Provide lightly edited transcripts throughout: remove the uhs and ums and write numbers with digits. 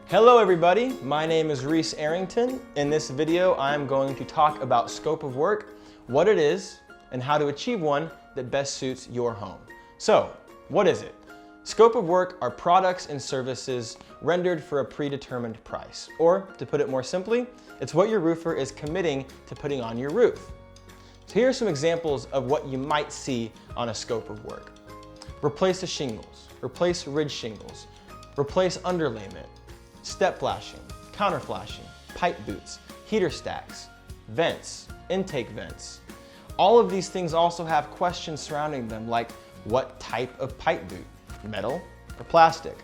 Hello everybody, my name is Reese Arrington. In this video, I'm going to talk about scope of work, what it is, and how to achieve one that best suits your home. So, what is it? Scope of work are products and services rendered for a predetermined price. Or, to put it more simply, it's what your roofer is committing to putting on your roof. So here are some examples of what you might see on a scope of work. Replace the shingles, replace ridge shingles, replace underlayment, step flashing, counter flashing, pipe boots, heater stacks, vents, intake vents. All of these things also have questions surrounding them, like what type of pipe boot, metal or plastic?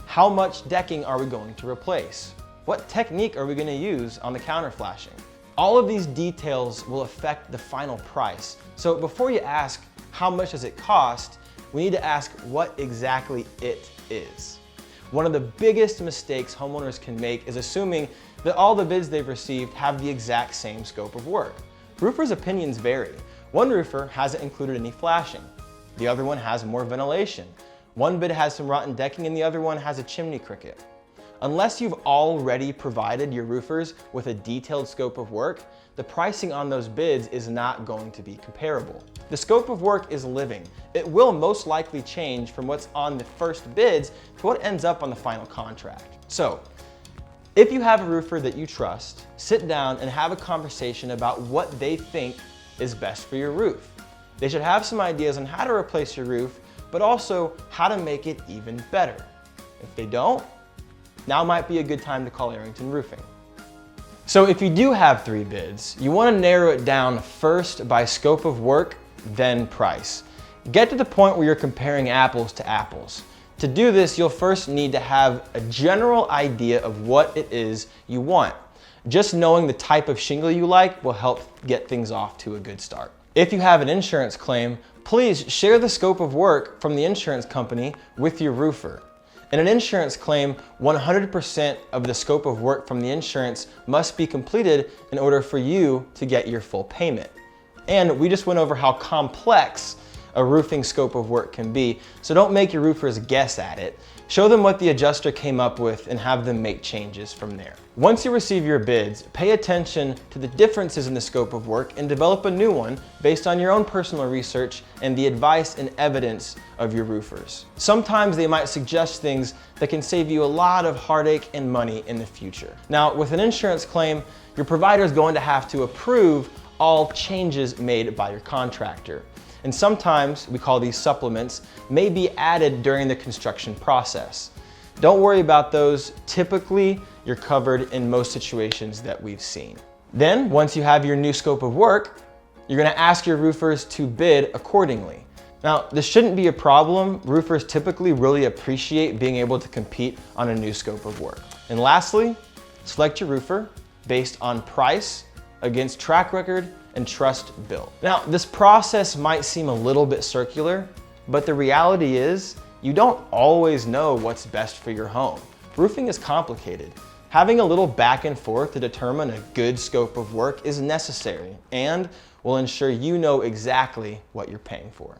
How much decking are we going to replace? What technique are we going to use on the counter flashing? All of these details will affect the final price. So before you ask how much does it cost, we need to ask what exactly it is. One of the biggest mistakes homeowners can make is assuming that all the bids they've received have the exact same scope of work. Roofers' opinions vary. One roofer hasn't included any flashing. The other one has more ventilation. One bid has some rotten decking and the other one has a chimney cricket. Unless you've already provided your roofers with a detailed scope of work, the pricing on those bids is not going to be comparable. The scope of work is living. It will most likely change from what's on the first bids to what ends up on the final contract. So, if you have a roofer that you trust, sit down and have a conversation about what they think is best for your roof. They should have some ideas on how to replace your roof, but also how to make it even better. If they don't, now might be a good time to call Arrington Roofing. So if you do have 3 bids, you want to narrow it down first by scope of work, then price. Get to the point where you're comparing apples to apples. To do this, you'll first need to have a general idea of what it is you want. Just knowing the type of shingle you like will help get things off to a good start. If you have an insurance claim, please share the scope of work from the insurance company with your roofer. In an insurance claim, 100% of the scope of work from the insurance must be completed in order for you to get your full payment. And we just went over how complex a roofing scope of work can be, so don't make your roofers guess at it. Show them what the adjuster came up with and have them make changes from there. Once you receive your bids, pay attention to the differences in the scope of work and develop a new one based on your own personal research and the advice and evidence of your roofers. Sometimes they might suggest things that can save you a lot of heartache and money in the future. Now, with an insurance claim, your provider is going to have to approve all changes made by your contractor. And sometimes, we call these supplements, may be added during the construction process. Don't worry about those. Typically, you're covered in most situations that we've seen. Then, once you have your new scope of work, you're gonna ask your roofers to bid accordingly. Now, this shouldn't be a problem. Roofers typically really appreciate being able to compete on a new scope of work. And lastly, select your roofer based on price against track record and trust built. Now, this process might seem a little bit circular, but the reality is you don't always know what's best for your home. Roofing is complicated. Having a little back and forth to determine a good scope of work is necessary and will ensure you know exactly what you're paying for.